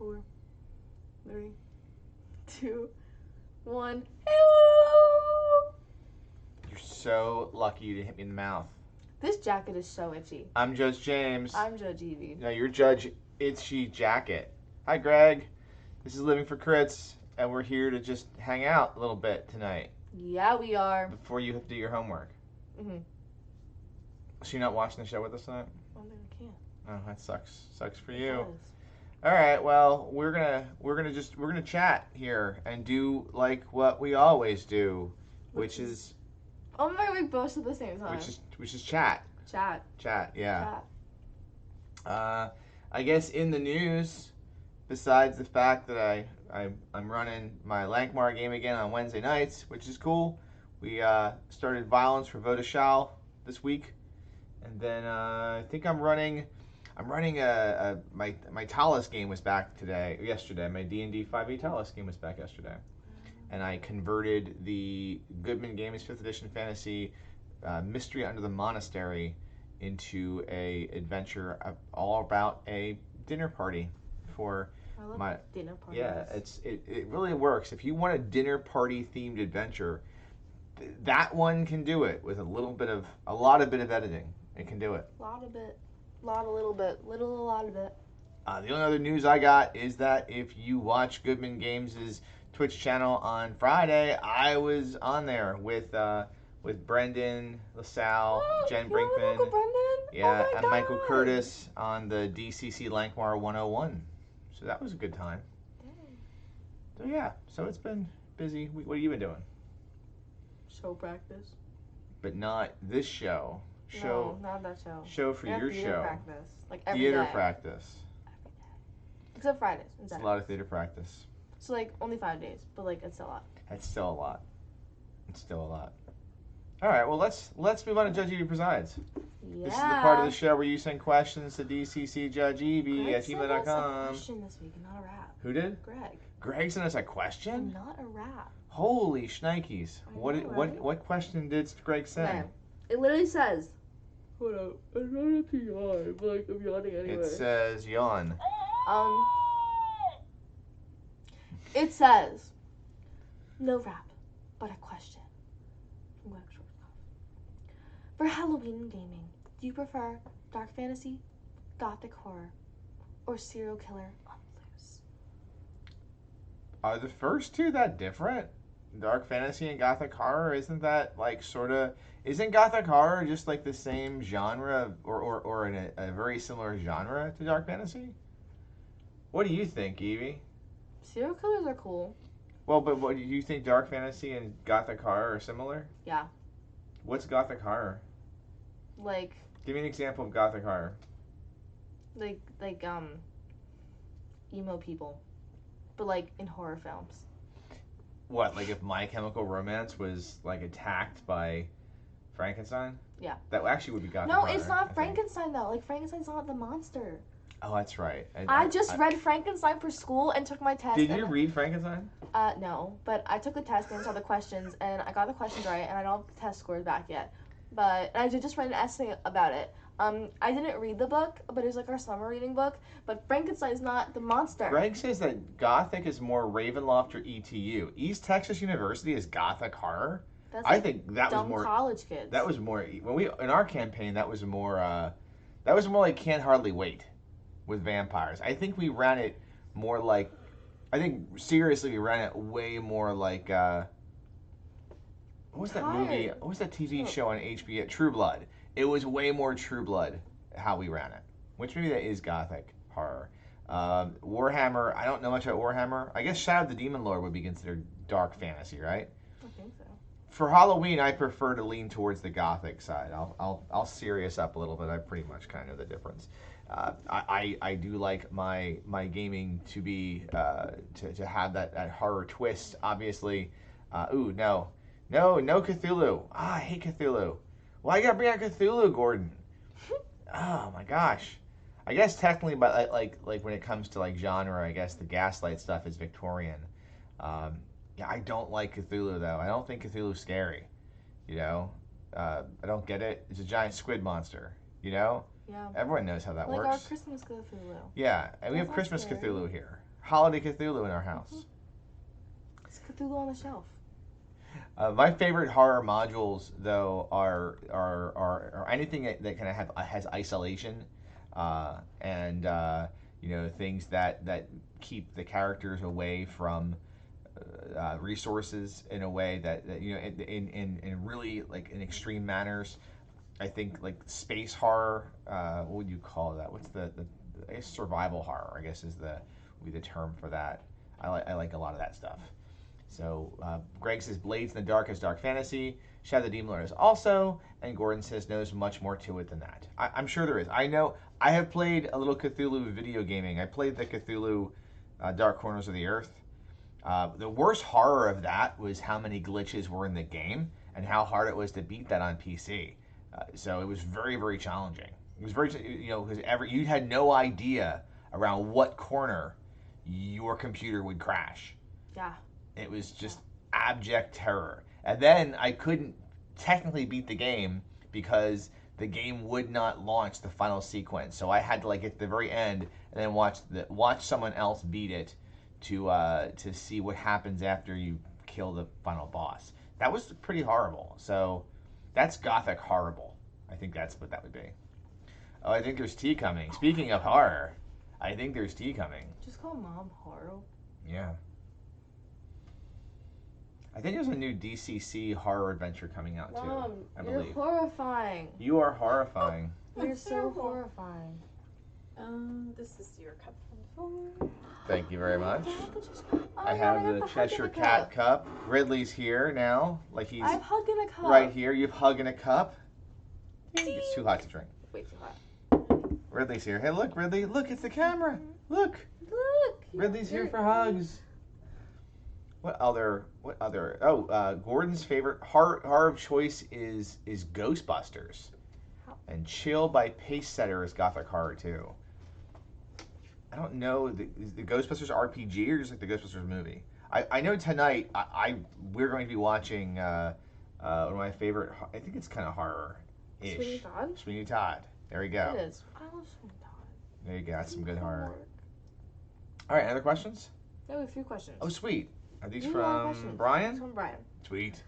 4, 3, 2, 1. Hello! You're so lucky to hit me in the mouth. This jacket is so itchy. I'm Judge James. I'm Judge Evie. No, you're Judge Itchy Jacket. Hi, Greg. This is Living for Crits, and we're here to just hang out a little bit tonight. Yeah, we are. Before you have to do your homework. Mm-hmm. So you're not watching the show with us tonight? I don't think I can. Oh, that sucks. Sucks for you. It All right. Well, we're gonna chat here and do like what we always do, which is. Oh my God, we both at the same time. Which is chat. Chat. Yeah. Chat. I guess in the news, besides the fact that I'm running my Lankmar game again on Wednesday nights, which is cool. We started Violence for Vodashal this week, and then I think I'm running my Talos game was back yesterday. My D&D 5e Talos game was back yesterday, and I converted the Goodman Games 5th Edition Fantasy Mystery Under the Monastery into a adventure all about a dinner party for my dinner party. Yeah, it really works. If you want a dinner party themed adventure, that one can do it with a lot of editing. It can do it. A lot of little bit. The only other news I got is that if you watch Goodman Games' Twitch channel on Friday, I was on there with Brendan LaSalle, Jen Brinkman, Yeah, and Michael Curtis on the DCC Lankmar 101. So that was a good time. So yeah, so it's been busy. What have you been doing? Show practice. But not this show. No, not that show. Show for your theater show. Practice. Like every Theater day. practice. Every day. Except Fridays. It's a lot of theater practice. So like only 5 days, but like it's a lot. That's still a lot. It's still a lot. All right, well let's move on to Judge Evie Presides. Yeah. This is the part of the show where you send questions to dccjudgeevie@gmail.com. a question this week, not a rap. Who did? Greg. Greg sent us a question? Not a rap. Holy shnikes. What question did Greg send? Okay. It literally says. Hold on. I'm trying to yawn, but like I'm yawning anyway. It says yawn. It says no rap, but a question. For Halloween gaming, do you prefer dark fantasy, gothic horror, or serial killer on the loose? Are the first two that different? Dark fantasy and gothic horror? Isn't that like isn't gothic horror just like the same genre or in a very similar genre to dark fantasy? What do you think, Evie? Serial killers are cool. Well, but what do you think dark fantasy and gothic horror are similar? Yeah. What's gothic horror? Like. Give me an example of gothic horror. Like emo people, but like in horror films. What, like if My Chemical Romance was like attacked by Frankenstein? Yeah. That actually would be gothic No, horror, it's not Frankenstein though. Like Frankenstein's not the monster. Oh, that's right. I just read Frankenstein for school and took my test. Did you read Frankenstein? No, but I took the test and saw the questions and I got the questions right and I don't have the test scores back yet. But I did just write an essay about it. I didn't read the book, but it was like our summer reading book. But Frankenstein's not the monster. Greg says that Gothic is more Ravenloft or ETU. East Texas University is Gothic horror. That's I think that dumb was more college kids. That was more when we in our campaign. That was more like Can't Hardly Wait with vampires. I think we ran it more like. I think seriously we ran it way more like. What was that movie? What was that TV show on HBO? True Blood. It was way more True Blood how we ran it. Which maybe that is gothic horror. Warhammer. I don't know much about Warhammer. I guess Shadow of the Demon Lord would be considered dark fantasy, right? I think so. For Halloween, I prefer to lean towards the gothic side. I'll serious up a little bit. I pretty much kind of know the difference. I do like my gaming to be to have that horror twist. Obviously, no Cthulhu. I hate Cthulhu. Why you gotta bring out Cthulhu, Gordon? Oh my gosh. I guess technically, but like when it comes to like genre, I guess the Gaslight stuff is Victorian. Yeah, I don't like Cthulhu though. I don't think Cthulhu's scary. You know, I don't get it. It's a giant squid monster. You know. Yeah. Everyone knows how that like works. Like our Christmas Cthulhu. Yeah, and we have Christmas Cthulhu here. Holiday Cthulhu in our house. It's Cthulhu on the shelf. My favorite horror modules, though, are anything that kind of has isolation, and things that keep the characters away from resources in a way that in really like in extreme manners. I think like space horror. What would you call that? What's the I guess survival horror? I guess is the term for that. I like a lot of that stuff. So Greg says Blades in the Dark is dark fantasy. Shadow the Demon Lord is also, and Gordon says no, there's much more to it than that. I'm sure there is. I know. I have played a little Cthulhu video gaming. I played the Cthulhu Dark Corners of the Earth. The worst horror of that was how many glitches were in the game and how hard it was to beat that on PC. So it was very, very challenging. It was very, because you had no idea around what corner your computer would crash. Yeah. It was just abject terror. And then I couldn't technically beat the game because the game would not launch the final sequence. So I had to like get to the very end and then watch someone else beat it to see what happens after you kill the final boss. That was pretty horrible. So that's Gothic horrible. I think that's what that would be. Oh, I think there's tea coming. Speaking of horror, I think there's tea coming. Just call Mom horror. Yeah. I think there's a new DCC horror adventure coming out too. Mom, I believe. you're horrifying. You are horrifying. You're so horrifying. This is your cup from before. Thank you very much. Oh, I have the Cheshire Cat cup. Ridley's here now, like he's I'm hugging a cup. right here. You've hugging a cup. It's too hot to drink. Way too hot. Ridley's here. Hey, look, Ridley. Look, it's the camera. Look. Look. Ridley's here for hugs. What other? Oh, Gordon's favorite horror of choice is Ghostbusters, and Chill by Pace Setter is Gothic horror too. I don't know the Ghostbusters RPG or just like the Ghostbusters movie. I know tonight we're going to be watching one of my favorite. I think it's kind of horror-ish. Sweeney Todd? Sweeney Todd. There we go. It is. I love Sweeney Todd. There you go. That's some good horror. All right. Other questions? No, a few questions. Oh, sweet. Are these One from question. Brian? It's from Brian. Sweet.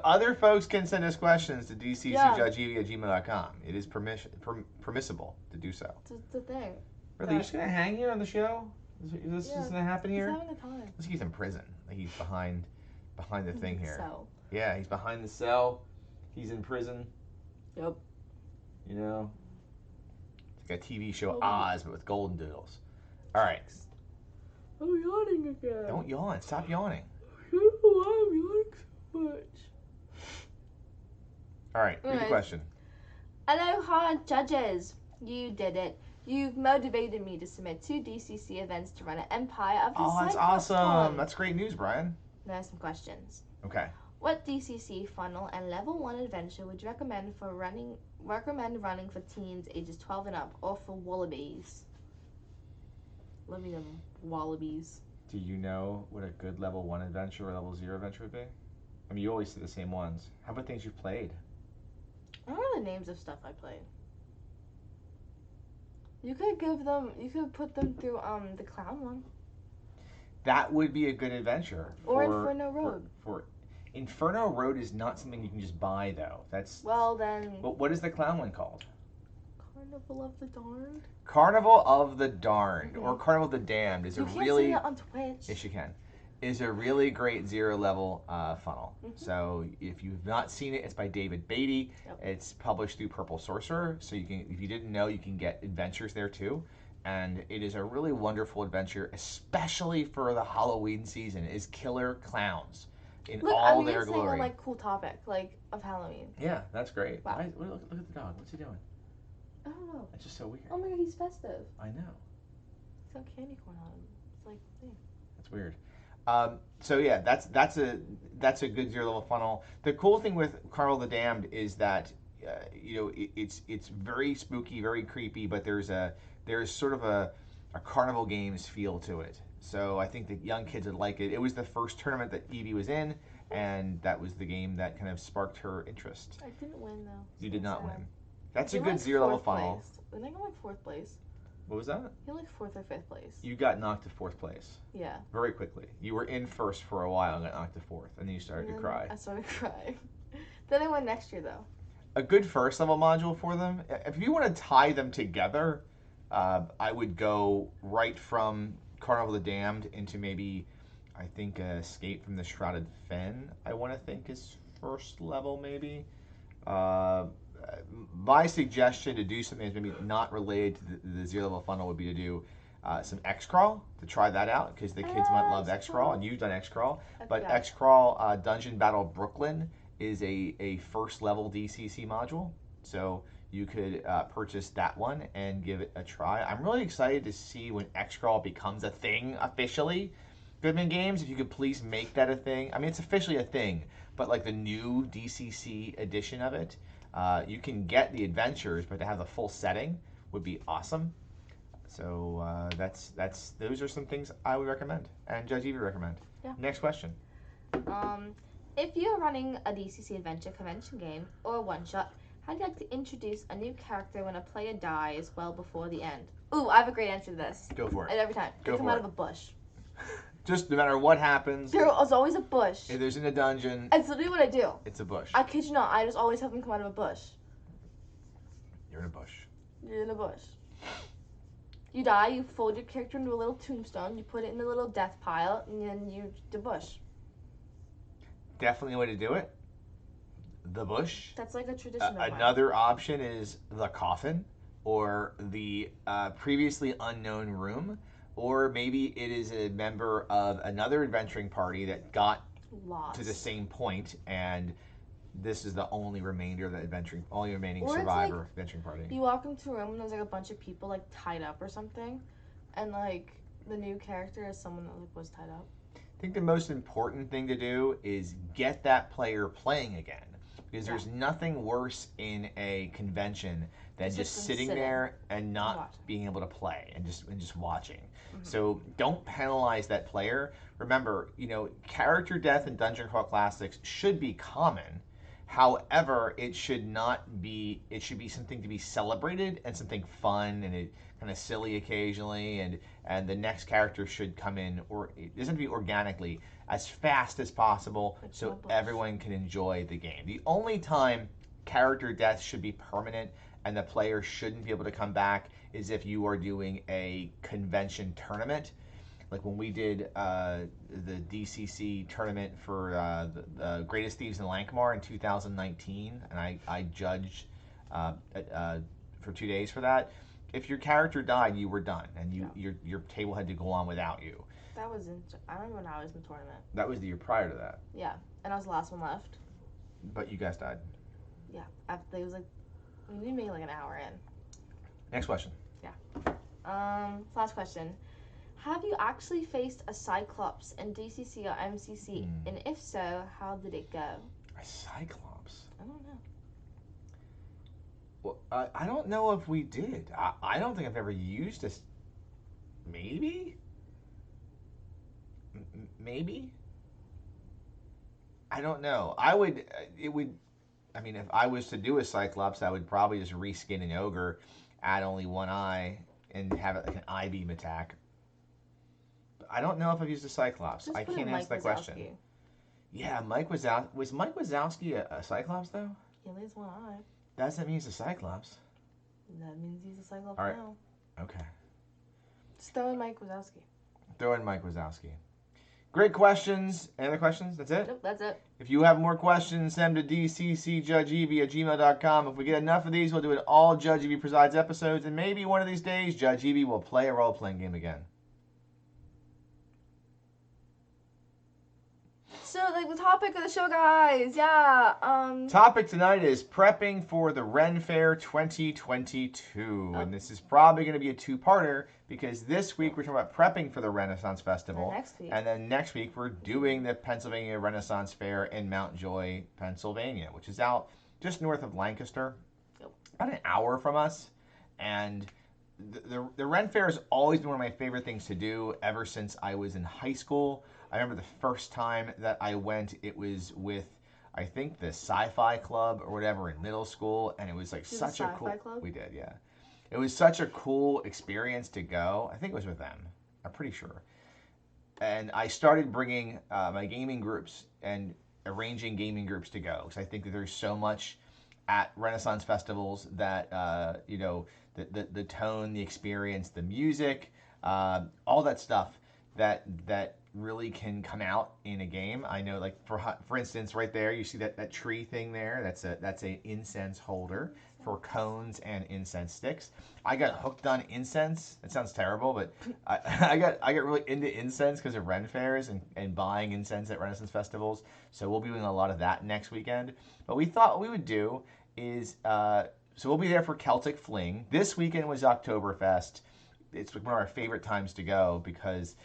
Other folks can send us questions to dccjudge@gmail.com. It is permissible to do so. It's a thing. Really, you're just going to hang here on the show? Is this going to happen here? He's having a time. Let's he's in prison. Like he's behind the thing here. So. Yeah, he's behind the cell. He's in prison. Yep. It's like a TV show Oz, but with golden doodles. All right. I'm yawning again. Don't yawn. Stop yawning. I don't know why I'm yawning so much. All right. Read the question. Aloha, judges. You did it. You've motivated me to submit 2 DCC events to run an Empire of the Oh, that's Cyclops awesome. Con. That's great news, Brian. Now some questions. Okay. What DCC funnel and level 1 adventure would you recommend running for teens ages 12 and up, or for wallabies? Living in wallabies. Do you know what a good level 1 adventure or level 0 adventure would be? I mean, you always say the same ones. How about things you've played? I don't know the names of stuff I played. You could put them through the clown one. That would be a good adventure. Or Inferno Road. For Inferno Road is not something you can just buy, though. That's well then. But what is the clown one called? Carnival of the Darned. Carnival of the Darned or Carnival of the Damned is you a can't really see it on Twitch. Yes, you can. Is a really great 0 level funnel. So if you've not seen it, it's by David Beatty. Yep. It's published through Purple Sorcerer. So you can, if you didn't know, you can get adventures there too. And it is a really wonderful adventure, especially for the Halloween season. It is killer clowns in all their glory. On like cool topic of Halloween. Yeah, that's great. Wow. Look at the dog. What's he doing? I don't know. That's just so weird. Oh my god, he's festive. I know. He's got candy corn on him. It's like, hey. That's weird. So yeah, that's a good 0 level funnel. The cool thing with Carnival of the Damned is that it's very spooky, very creepy, but there's sort of a carnival games feel to it. So I think that young kids would like it. It was the first tournament that Evie was in, and that was the game that kind of sparked her interest. I didn't win though. You did not sad. win. That's a They good went 0 level fourth funnel. place. I think I'm like 4th place. What was that? You're like 4th or 5th place. You got knocked to 4th place. Yeah. Very quickly. You were in 1st for a while and got knocked to 4th, and then you started to cry. I started crying. Then I went next year though. A good first level module for them. If you want to tie them together, I would go right from Carnival of the Damned into maybe, I think, Escape from the Shrouded Fen, I want to think is first level maybe. My suggestion to do something that's maybe not related to the 0 level funnel would be to do some X-Crawl, to try that out, because the kids might love X-Crawl, and you've done X-Crawl. But X-Crawl Dungeon Battle Brooklyn is a first level DCC module, so you could purchase that one and give it a try. I'm really excited to see when X-Crawl becomes a thing officially. Goodman Games, if you could please make that a thing. I mean, it's officially a thing, but like the new DCC edition of it, you can get the adventures, but to have the full setting would be awesome. So those are some things I would recommend, and Judge Evie recommend. Yeah. Next question. If you're running a DCC adventure convention game or a one-shot, how do you like to introduce a new character when a player dies well before the end? Ooh, I have a great answer to this. Go for it. And every time. Go They come for out it. of a bush. Just no matter what happens, There is always a bush. if there's in a dungeon, That's literally what I do. it's a bush. I kid you not, I just always have them come out of a bush. You're in a bush. You're in a bush. You die, you fold your character into a little tombstone, you put it in a little death pile, and then you the bush. Definitely a way to do it. The bush. That's like a tradition of mine. Another option is the coffin, or the previously unknown room, or maybe it is a member of another adventuring party that got Lost. to the same point, and this is the only remainder of the only remaining Or it's survivor like adventuring party. You walk into a room and there's like a bunch of people like tied up or something, and like the new character is someone that like was tied up. I think the most important thing to do is get that player playing again, because there's nothing worse in a convention than just sitting there and not being able to play and just watching. So don't penalize that player. Remember, character death in Dungeon Crawl Classics should be common. However, it should be something to be celebrated and something fun and kind of silly occasionally, and the next character should come in, or it doesn't have to be organically, as fast as possible, so everyone can enjoy the game. The only time character death should be permanent and the player shouldn't be able to come back is if you are doing a convention tournament. Like when we did the DCC tournament for the Greatest Thieves in Lankmar in 2019, and I judged for 2 days for that. If your character died, you were done, and your table had to go on without you. That was I remember when I was in the tournament. That was the year prior to that. Yeah, and I was the last one left. But you guys died. Yeah, after it was like we made like an hour in. Next question. Yeah. Last question. Have you actually faced a Cyclops in DCC or MCC? And if so, how did it go? A Cyclops? I don't know. Well, I don't know if we did. I don't think I've ever used a... Maybe? Maybe? I don't know. I mean, if I was to do a Cyclops, I would probably just reskin an ogre, add only one eye, and have it like an eye beam attack. But I don't know if I've used a Cyclops. Just I put in can't Mike answer that Wazowski. question. Yeah, Mike Wazowski. Was Mike Wazowski a Cyclops, though? He only has one eye. Doesn't mean he's a Cyclops. That means he's a Cyclops All right. now. Okay. Just throw in Mike Wazowski. Throw in Mike Wazowski. Great questions. Any other questions? That's it? Nope, that's it. If you have more questions, send them to dccjudgeevie@gmail.com. If we get enough of these, we'll do an all Judge Evie Presides episodes, and maybe one of these days, Judge Evie will play a role-playing game again. So, like, the topic of the show, guys, yeah, Topic tonight is prepping for the Ren Faire 2022, and this is probably going to be a two-parter, because this week we're talking about prepping for the Renaissance Festival, and next week we're doing the Pennsylvania Renaissance Faire in Mount Joy, Pennsylvania, which is out just north of Lancaster, about an hour from us, and the Ren Faire has always been one of my favorite things to do ever since I was in high school. I remember the first time that I went, it was with, I think, the Sci-Fi Club or whatever in middle school, and it was like such a cool... Club? We did, yeah. It was such a cool experience to go. I think it was with them. I'm pretty sure. And I started bringing my gaming groups and arranging gaming groups to go because I think that there's so much at Renaissance festivals that the tone, the experience, the music, all that stuff that really can come out in a game. I know, like for instance, right there, you see that tree thing there. That's a incense holder for cones and incense sticks. I got hooked on incense. It sounds terrible, but I got really into incense because of Ren Fairs and buying incense at Renaissance festivals. So we'll be doing a lot of that next weekend. But we thought what we would do is so we'll be there for Celtic Fling. This weekend was Oktoberfest. It's one of our favorite times to go because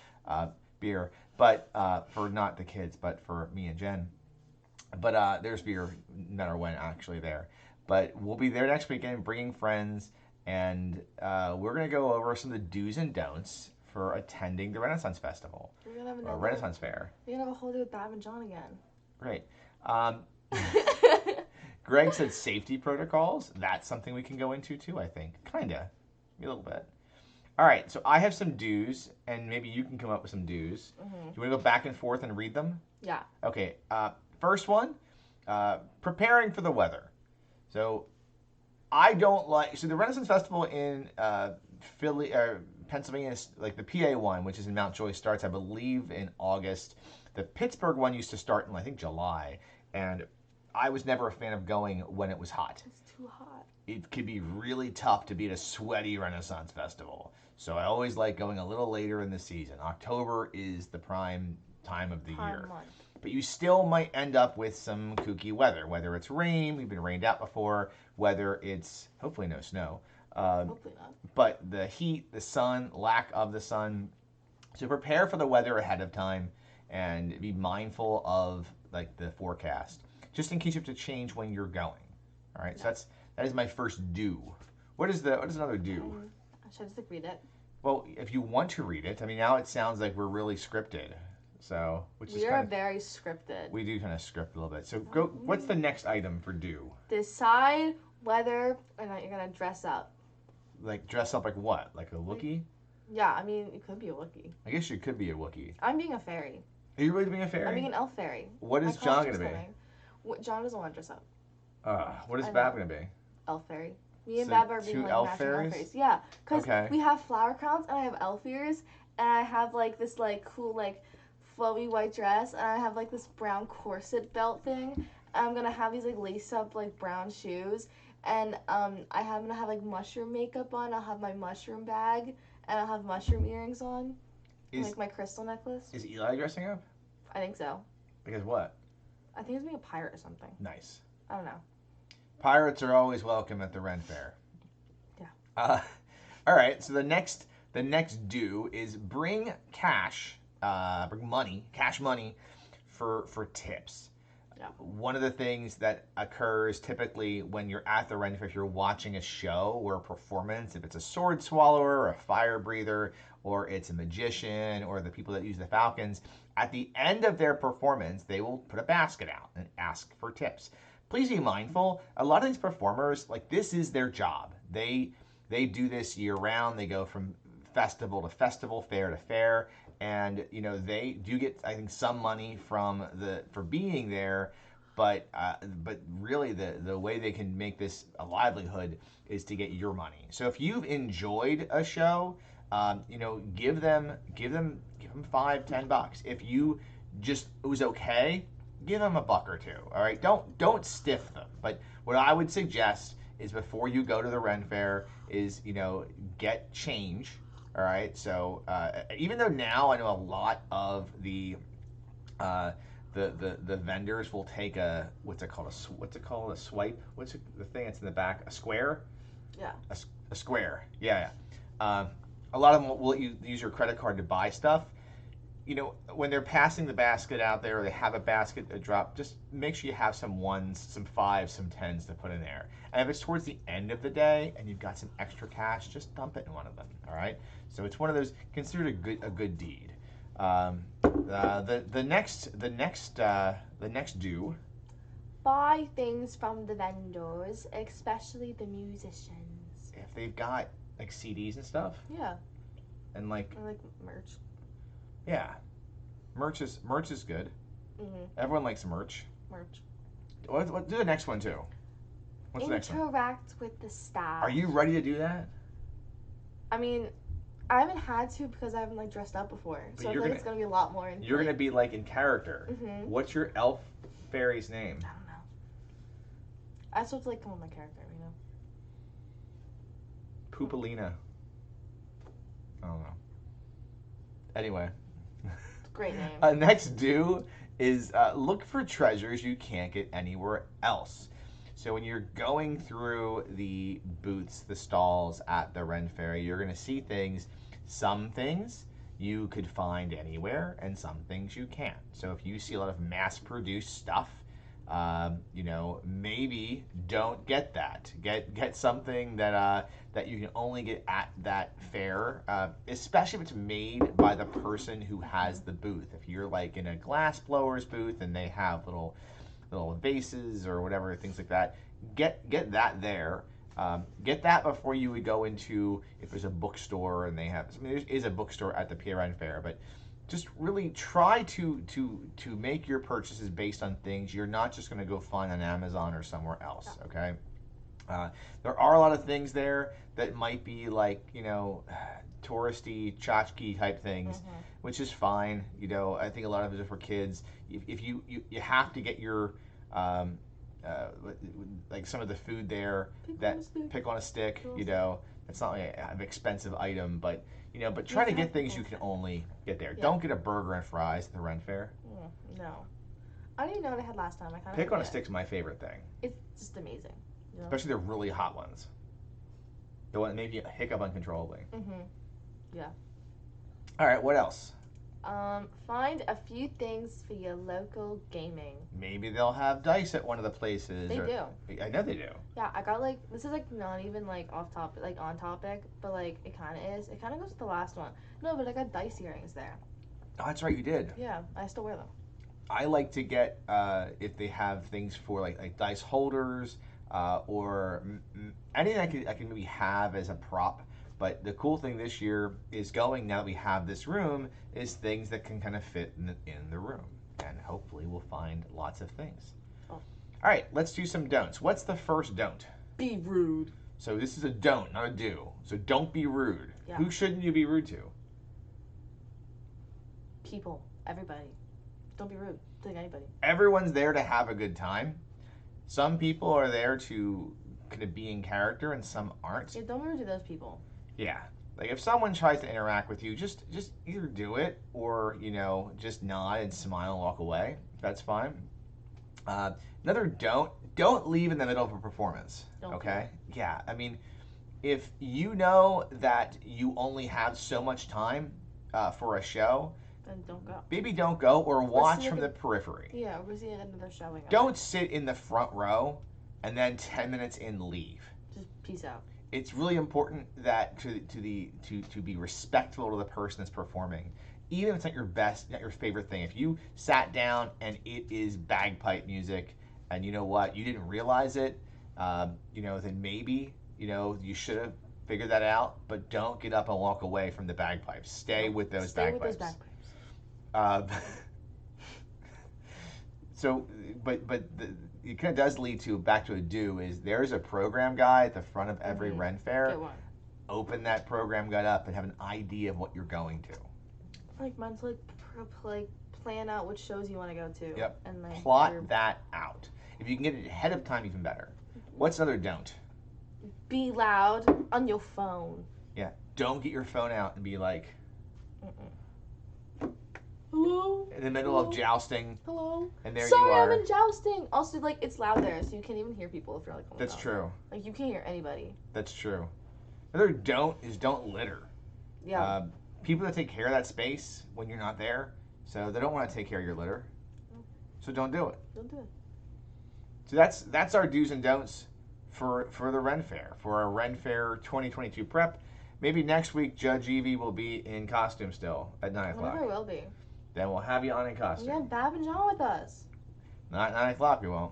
beer, but for not the kids, but for me and Jen. But there's beer no matter when actually there. But we'll be there next weekend bringing friends, and we're going to go over some of the do's and don'ts for attending the Renaissance Festival or Renaissance Fair. We're going to have a whole day with Bob and John again. Great. Greg said safety protocols. That's something we can go into too, I think. Kinda. A little bit. All right, so I have some do's, and maybe you can come up with some do's. Mm-hmm. Do you want to go back and forth and read them? Yeah. Okay. First one, preparing for the weather. So I don't like. So the Renaissance Festival in Pennsylvania, like the PA one, which is in Mount Joy, starts, I believe, in August. The Pittsburgh one used to start in, I think, July, and I was never a fan of going when it was hot. It's too hot. It could be really tough to be at a sweaty Renaissance Festival. So I always like going a little later in the season. October is the prime time of the year. Month. But you still might end up with some kooky weather, whether it's rain, we've been rained out before, whether it's hopefully no snow. Hopefully not. But the heat, the sun, lack of the sun. So prepare for the weather ahead of time and be mindful of like the forecast, just in case you have to change when you're going. All right, so that is my first do. What is another do? Should I just like read it? Well, if you want to read it, I mean, now it sounds like we're really scripted. So, we are very scripted. We do kind of script a little bit. So go. What's the next item for do? Decide whether or not you're gonna dress up. Like dress up like what? Like a Wookiee? Yeah, I mean it could be a Wookiee. I guess you could be a Wookiee. I'm being a fairy. Are you really being a fairy? I'm being an elf fairy. What is John gonna be? John doesn't want to dress up. What is Bab gonna be? Elf fairy. Me and Bab are being like matching elf fairies. Yeah, because we have flower crowns and I have elf ears and I have like this like cool like flowy white dress and I have like this brown corset belt thing and I'm gonna have these like lace up like brown shoes and I'm gonna have like mushroom makeup on. I'll have my mushroom bag and I'll have mushroom earrings on, like my crystal necklace. Is Eli dressing up? I think so. Because what? I think he's being a pirate or something. Nice. I don't know. Pirates are always welcome at the Ren Fair. Yeah. All right. So the next do is bring cash. Bring money, cash money, for tips. Yeah. One of the things that occurs typically when you're at the Ren Fair, if you're watching a show or a performance, if it's a sword swallower or a fire breather, or it's a magician, or the people that use the falcons, at the end of their performance, they will put a basket out and ask for tips. Please be mindful. A lot of these performers, like this is their job. They do this year round. They go from festival to festival, fair to fair. And they do get, I think, some money for being there, but really the way they can make this a livelihood is to get your money. So if you've enjoyed a show, give them $5-10. If you just it was okay, give them $1 or $2. All right, don't stiff them. But what I would suggest is before you go to the Ren Fair is get change. All right, so even though now I know a lot of the vendors will take a what's it called a swipe? What's the thing that's in the back? A square? Yeah. A square. Yeah. A lot of them will use your credit card to buy stuff. When they're passing the basket out there, or they have a basket to drop, just make sure you have some 1s, some 5s, some 10s to put in there. And if it's towards the end of the day and you've got some extra cash, just dump it in one of them. All right. So it's one of those considered a good deed. The next do. Buy things from the vendors, especially the musicians. If they've got Like CDs and stuff? Yeah. And like... I like merch. Yeah. Merch is good. Mm-hmm. Everyone likes merch. Merch. What do the next one too? What's the next one? Interact with the staff. Are you ready to do that? I mean, I haven't had to because I haven't like dressed up before. So I feel like it's gonna be a lot more. You're gonna be like in character. Mm-hmm. What's your elf fairy's name? I don't know. I just have to like come up with my character, you know. Poopalina. I don't know. Anyway. Great name. Next do is look for treasures you can't get anywhere else. So when you're going through the booths, the stalls at the Ren Faire, you're going to see things. Some things you could find anywhere, and some things you can't. So if you see a lot of mass-produced stuff, maybe don't get that. Get something that that you can only get at that fair, especially if it's made by the person who has the booth. If you're like in a glass blower's booth and they have little vases or whatever, things like that, get that there. Get that before you would go into, if there's a bookstore and they have, there is a bookstore at the Ren Faire, but just really try to make your purchases based on things you're not just going to go find on Amazon or somewhere else, okay? There are a lot of things there that might be like, touristy, tchotchke type things, which is fine. I think a lot of it is for kids. If you have to get your, like some of the food there, pick on a stick, it's not like an expensive item, but try to get things you can only get there. Yeah. Don't get a burger and fries at the Ren Faire. No. I didn't even know what I had last time. I kind of Pick on a stick's my favorite thing. It's just amazing. Especially the really hot ones. The one that make you hiccup uncontrollably. Yeah. All right, what else? Find a few things for your local gaming. Maybe they'll have dice at one of the places. They do. I know they do. Yeah, I got this is not even off topic, on topic, but it kind of is. It kind of goes with the last one. No, but I got dice earrings there. Oh, that's right, you did. Yeah, I still wear them. I like to get, if they have things for like dice holders, or anything I can maybe have as a prop. But the cool thing this year is now that we have this room, is things that can kind of fit in the room. And hopefully we'll find lots of things. Oh. All right, let's do some don'ts. What's the first don't? Be rude. So this is a don't, not a do. So don't be rude. Yeah. Who shouldn't you be rude to? People. Everybody. Don't be rude to anybody. Everyone's there to have a good time. Some people are there to kind of be in character, and some aren't. Yeah, don't be rude to those people. Yeah. Like if someone tries to interact with you, just either do it or, just nod and smile and walk away. That's fine. Another don't leave in the middle of a performance. Okay? Yeah. I mean, if you know that you only have so much time for a show, then don't go. Maybe don't go, or watch from the periphery. Yeah, we're seeing another showing. Don't sit in the front row and then 10 minutes in leave. Just peace out. It's really important that to be respectful to the person that's performing, even if it's not your favorite thing. If you sat down and it is bagpipe music, and you know what, you didn't realize it, then maybe you should have figured that out. But don't get up and walk away from the bagpipes. Stay with those bagpipes. It kind of does lead back to a do. Is there's a program guide at the front of every Ren Faire. Get one. Open that program guide up and have an idea of what you're going to. Mine's plan out which shows you want to go to. Yep. And plot that out. If you can get it ahead of time, even better. What's another don't? Be loud on your phone. Yeah. Don't get your phone out and be like. Hello? In the middle of jousting. Hello? And there Sorry, you are. I'm in jousting. Also, it's loud there, so you can't even hear people if you're on That's true. You can't hear anybody. That's true. Another don't is don't litter. Yeah. People that take care of that space when you're not there, so they don't want to take care of your litter. So don't do it. Don't do it. So that's our do's and don'ts for the Ren Faire, for our Ren Faire 2022 prep. Maybe next week Judge Evie will be in costume still at 9 o'clock. I will be. Then we'll have you on in costume. We have Bab and John with us. Not 9 o'clock, we won't.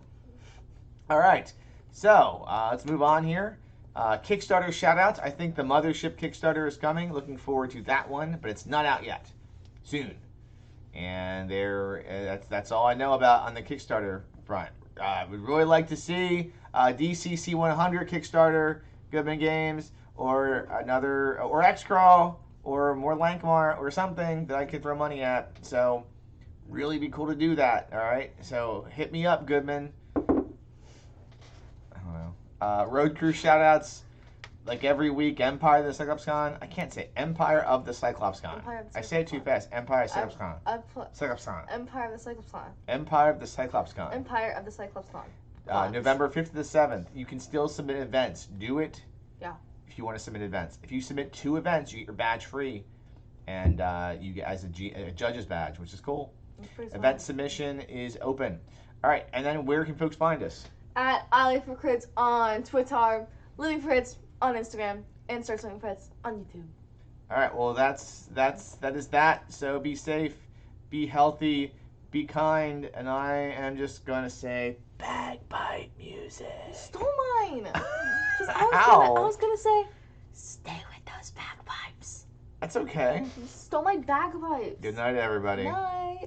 All right. So let's move on here. Kickstarter shoutouts. I think the Mothership Kickstarter is coming. Looking forward to that one, but it's not out yet. Soon. And that's all I know about on the Kickstarter front. Would really like to see DCC 100 Kickstarter, Goodman Games, or another, or X-Crawl, or more Lankmar, or something that I could throw money at. So, really be cool to do that. All right. So hit me up, Goodman. I don't know. Road Crew shoutouts. Like every week, Empire of the Cyclops Con. I can't say Empire of the Cyclops Con. I say it too fast. Empire of the Cyclops Con. Cyclops Con. Empire of the Cyclops Con. Empire of the Cyclops Con. Empire of the Cyclops Con. November 5th to the 7th. You can still submit events. Do it. Yeah. If you want to submit events. If you submit 2 events, you get your badge free. And you get as a judge's badge, which is cool. Event submission is open. All right. And then where can folks find us? At I Live for Crits on Twitter, Living for Crits on Instagram, and Search Living for Crits on YouTube. All right. Well, that is that. So be safe, be healthy, be kind, and I am just gonna say bagpipe music. You stole mine. Ow. I was gonna say, stay with those bagpipes. That's okay. You stole my bagpipes. Good night, everybody. Night.